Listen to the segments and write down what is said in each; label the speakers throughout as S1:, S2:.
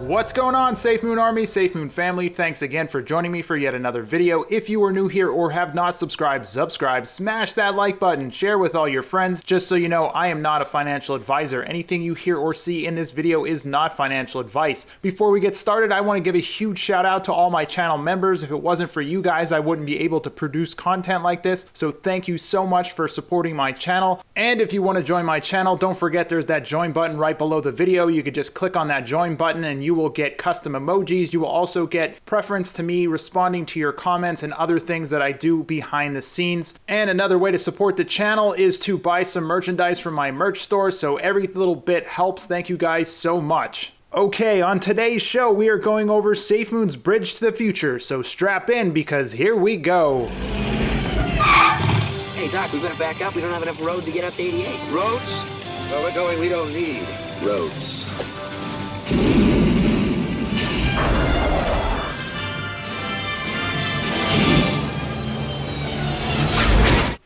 S1: What's going on, Safemoon Army, Safemoon family? Thanks again for joining me for yet another video. If you are new here or have not subscribed, subscribe, smash that like button, share with all your friends. Just so you know, I am not a financial advisor. Anything you hear or see in this video is not financial advice. Before we get started, I want to give a huge shout out to all my channel members. If it wasn't for you guys, I wouldn't be able to produce content like this. So thank you so much for supporting my channel. And if you want to join my channel, don't forget there's that join button right below the video. You could just click on that join button and you will get custom emojis. You will also get preference to me responding to your comments and other things that I do behind the scenes. And another way to support the channel is to buy some merchandise from my merch store. So every little bit helps. Thank you guys so much. Okay, on today's show, we are going over Safemoon's bridge to the future. So strap in because here we go.
S2: Hey, Doc, we better back up. We don't have enough road to get up to 88.
S3: Roads? Where we're going, we don't need roads.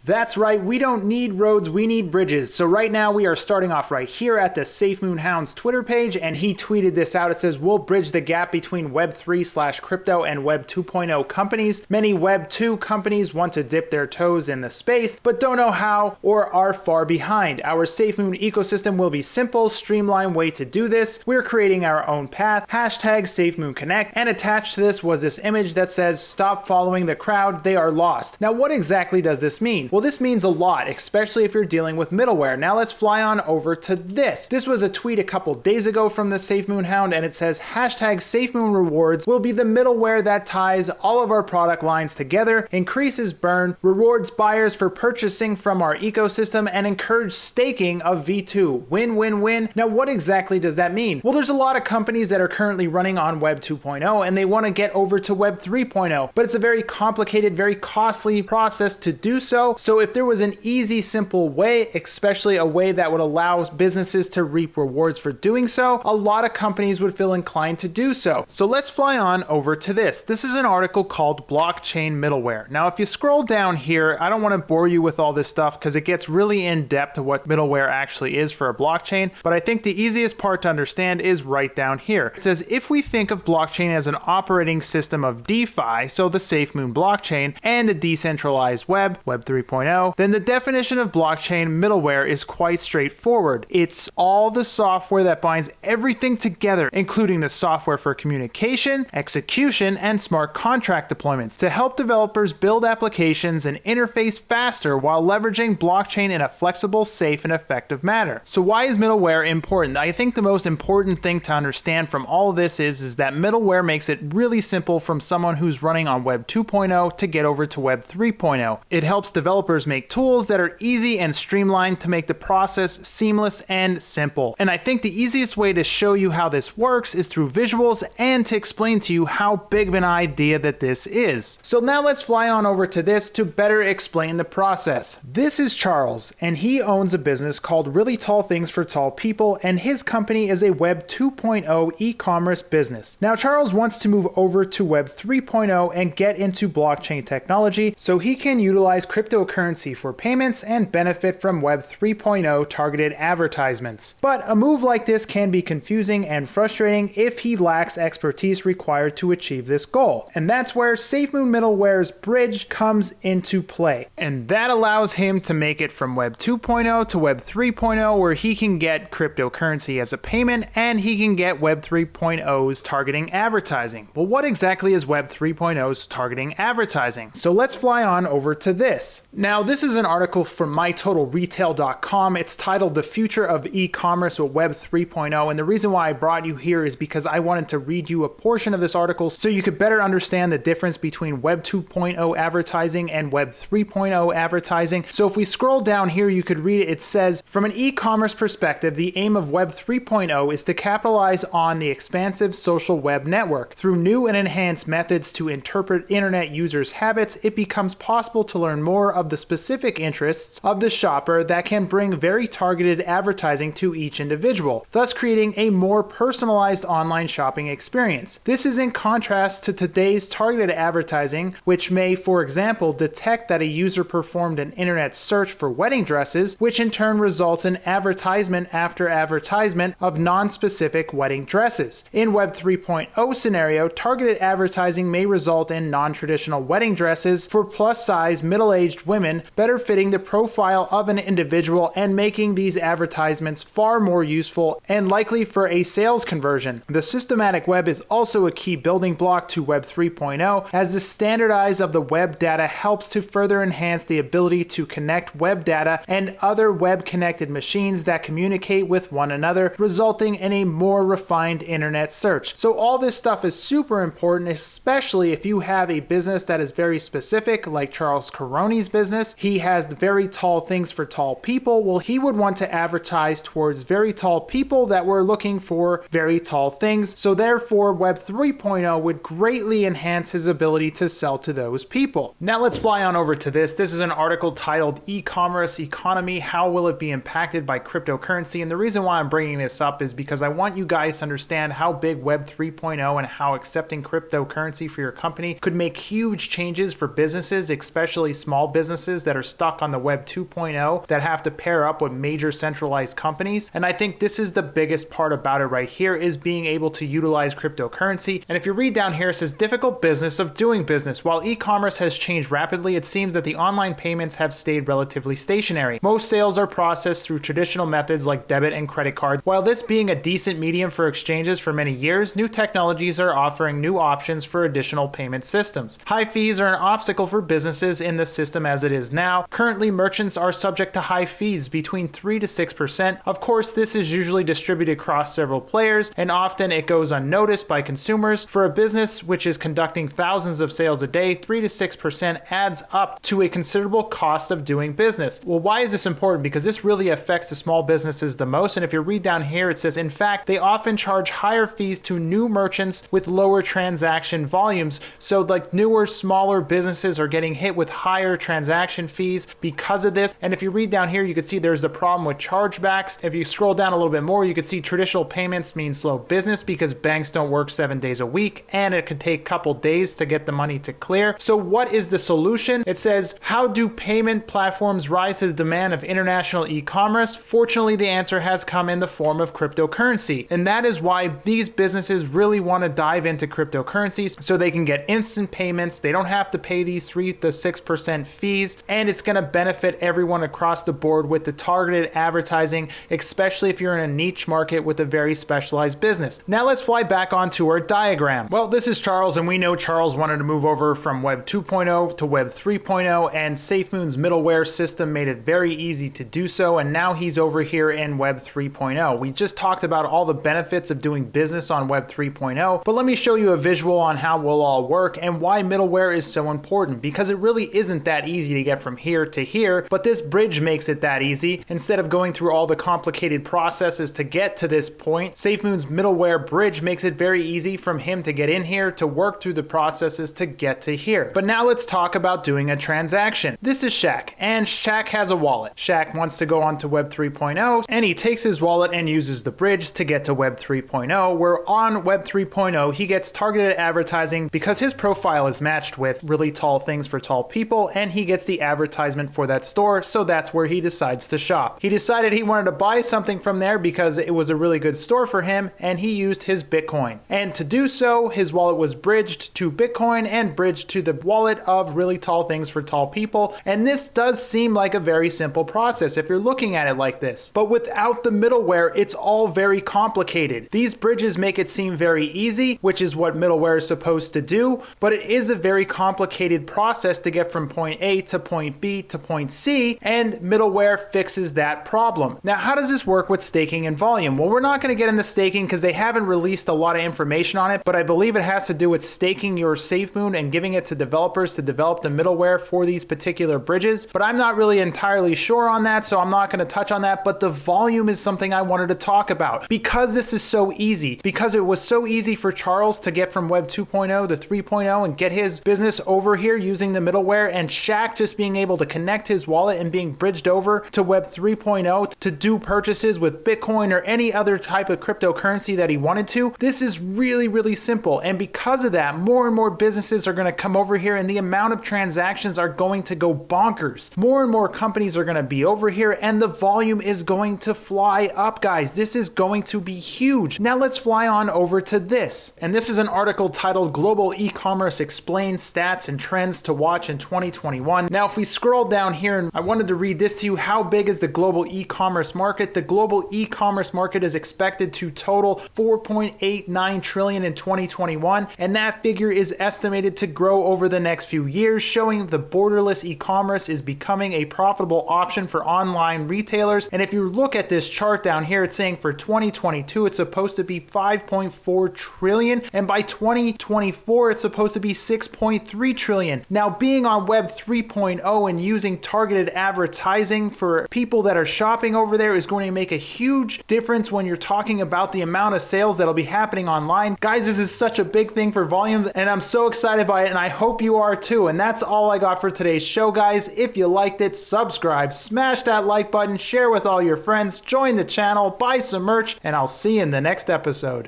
S1: That's right, we don't need roads, we need bridges. So right now we are starting off right here at the Safemoonhound's Twitter page, and he tweeted this out. It says, we'll bridge the gap between Web 3/crypto and Web 2.0 companies. Many Web 2 companies want to dip their toes in the space, but don't know how or are far behind. Our Safemoon ecosystem will be simple, streamlined way to do this. We're creating our own path, hashtag SafemoonConnect, and attached to this was this image that says, stop following the crowd, they are lost. Now what exactly does this mean? Well, this means a lot, especially if you're dealing with middleware. Now let's fly on over to this. This was a tweet a couple days ago from the Safemoon Hound, and it says, hashtag Safemoon rewards will be the middleware that ties all of our product lines together, increases burn, rewards buyers for purchasing from our ecosystem, and encourage staking of V2. Win, win, win. Now what exactly does that mean? Well, there's a lot of companies that are currently running on Web 2.0 and they want to get over to Web 3.0, but it's a very complicated, very costly process to do so. So if there was an easy, simple way, especially a way that would allow businesses to reap rewards for doing so, a lot of companies would feel inclined to do so. So let's fly on over to this. This is an article called Blockchain Middleware. Now, if you scroll down here, I don't want to bore you with all this stuff because it gets really in depth to what middleware actually is for a blockchain, but I think the easiest part to understand is right down here. It says, if we think of blockchain as an operating system of DeFi, so the Safemoon blockchain, and a decentralized web, Web 3.0, then the definition of blockchain middleware is quite straightforward. It's all the software that binds everything together, including the software for communication, execution, and smart contract deployments to help developers build applications and interface faster while leveraging blockchain in a flexible, safe, and effective manner. So why is middleware important? I think the most important thing to understand from all of this is that middleware makes it really simple from someone who's running on Web 2.0 to get over to Web 3.0. It helps developers make tools that are easy and streamlined to make the process seamless and simple. And I think the easiest way to show you how this works is through visuals and to explain to you how big of an idea that this is. So now let's fly on over to this to better explain the process. This is Charles, and he owns a business called Really Tall Things for Tall People, and his company is a Web 2.0 e-commerce business. Now Charles wants to move over to Web 3.0 and get into blockchain technology so he can utilize cryptocurrency for payments and benefit from Web 3.0 targeted advertisements. But a move like this can be confusing and frustrating if he lacks expertise required to achieve this goal. And that's where Safemoon Middleware's bridge comes into play. And that allows him to make it from Web 2.0 to Web 3.0, where he can get cryptocurrency as a payment and he can get Web 3.0's targeting advertising. Well, what exactly is Web 3.0's targeting advertising? So let's fly on over to this. Now, this is an article from mytotalretail.com. It's titled The Future of E-Commerce with Web 3.0. And the reason why I brought you here is because I wanted to read you a portion of this article so you could better understand the difference between Web 2.0 advertising and Web 3.0 advertising. So if we scroll down here, you could read it. It says, from an e-commerce perspective, the aim of Web 3.0 is to capitalize on the expansive social web network. Through new and enhanced methods to interpret internet users' habits, it becomes possible to learn more about of the specific interests of the shopper that can bring very targeted advertising to each individual, thus creating a more personalized online shopping experience. This is in contrast to today's targeted advertising, which may, for example, detect that a user performed an internet search for wedding dresses, which in turn results in advertisement after advertisement of non-specific wedding dresses. In Web 3.0 scenario, targeted advertising may result in non-traditional wedding dresses for plus-size middle-aged women, better fitting the profile of an individual and making these advertisements far more useful and likely for a sales conversion. The systematic web is also a key building block to Web 3.0, as the standardize of the web data helps to further enhance the ability to connect web data and other web-connected machines that communicate with one another, resulting in a more refined internet search. So all this stuff is super important, especially if you have a business that is very specific, like Charles Caroni's business. He has very tall things for tall people. Well, he would want to advertise towards very tall people that were looking for very tall things. So therefore, Web 3.0 would greatly enhance his ability to sell to those people. Now let's fly on over to this. This is an article titled E-commerce Economy, How Will It Be Impacted by Cryptocurrency? And the reason why I'm bringing this up is because I want you guys to understand how big Web 3.0 and how accepting cryptocurrency for your company could make huge changes for businesses, especially small businesses that are stuck on the Web 2.0 that have to pair up with major centralized companies. And I think this is the biggest part about it right here, is being able to utilize cryptocurrency. And if you read down here, it says difficult business of doing business. While e-commerce has changed rapidly, it seems that the online payments have stayed relatively stationary. Most sales are processed through traditional methods like debit and credit cards. While this being a decent medium for exchanges for many years, new technologies are offering new options for additional payment systems. High fees are an obstacle for businesses in the system as it is now. Currently, merchants are subject to high fees between 3 to 6%. Of course, this is usually distributed across several players, and often it goes unnoticed by consumers. For a business which is conducting thousands of sales a day, 3 to 6% adds up to a considerable cost of doing business. Well, why is this important? Because this really affects the small businesses the most. And if you read down here, it says, in fact, they often charge higher fees to new merchants with lower transaction volumes. So like newer, smaller businesses are getting hit with higher transaction fees because of this. And if you read down here, you can see there's the problem with chargebacks. If you scroll down a little bit more, you can see traditional payments mean slow business because banks don't work 7 days a week, and it could take a couple days to get the money to clear. So what is the solution? It says, how do payment platforms rise to the demand of international e-commerce? Fortunately, the answer has come in the form of cryptocurrency. And that is why these businesses really want to dive into cryptocurrencies so they can get instant payments. They don't have to pay these 3 to 6% fees, and it's going to benefit everyone across the board with the targeted advertising, especially if you're in a niche market with a very specialized business. Now let's fly back onto our diagram. Well, this is Charles, and we know Charles wanted to move over from Web 2.0 to Web 3.0, and Safemoon's middleware system made it very easy to do so, and now he's over here in Web 3.0. We just talked about all the benefits of doing business on Web 3.0, but let me show you a visual on how we'll all work and why middleware is so important, because it really isn't that easy to get from here to here, but this bridge makes it that easy. Instead of going through all the complicated processes to get to this point, Safemoon's middleware bridge makes it very easy from him to get in here, to work through the processes to get to here. But now let's talk about doing a transaction. This is Shaq, and Shaq has a wallet. Shaq wants to go on to Web 3.0, and he takes his wallet and uses the bridge to get to Web 3.0, where on Web 3.0, he gets targeted advertising because his profile is matched with really tall things for tall people, and he gets the advertisement for that store, so that's where he decides to shop. He decided he wanted to buy something from there because it was a really good store for him, and he used his Bitcoin. And to do so, his wallet was bridged to Bitcoin and bridged to the wallet of really tall things for tall people. And this does seem like a very simple process if you're looking at it like this. But without the middleware, it's all very complicated. These bridges make it seem very easy, which is what middleware is supposed to do, but it is a very complicated process to get from point A to point B to point C, and middleware fixes that problem. Now, how does this work with staking and volume? Well, we're not going to get into staking because they haven't released a lot of information on it, but I believe it has to do with staking your Safemoon and giving it to developers to develop the middleware for these particular bridges. But I'm not really entirely sure on that, so I'm not going to touch on that. But the volume is something I wanted to talk about because this is so easy, because it was so easy for Charles to get from Web 2.0 to 3.0 and get his business over here using the middleware, and Shaq just being able to connect his wallet and being bridged over to Web 3.0 to do purchases with Bitcoin or any other type of cryptocurrency that he wanted to. This is really, really simple. And because of that, more and more businesses are going to come over here and the amount of transactions are going to go bonkers. More and more companies are going to be over here and the volume is going to fly up, guys. This is going to be huge. Now let's fly on over to this. And this is an article titled Global E-commerce Explains Stats and Trends to Watch in 2021. Now, if we scroll down here, and I wanted to read this to you, how big is the global e-commerce market? The global e-commerce market is expected to total 4.89 trillion in 2021, and that figure is estimated to grow over the next few years, showing the borderless e-commerce is becoming a profitable option for online retailers. And if you look at this chart down here, it's saying for 2022 it's supposed to be 5.4 trillion, and by 2024 it's supposed to be 6.3 trillion. Now, being on Web 3.0 and using targeted advertising for people that are shopping over there is going to make a huge difference when you're talking about the amount of sales that'll be happening online. Guys, this is such a big thing for volume, and I'm so excited by it, and I hope you are too. And that's all I got for today's show, guys. If you liked it, subscribe, smash that like button, share with all your friends, join the channel, buy some merch, and I'll see you in the next episode.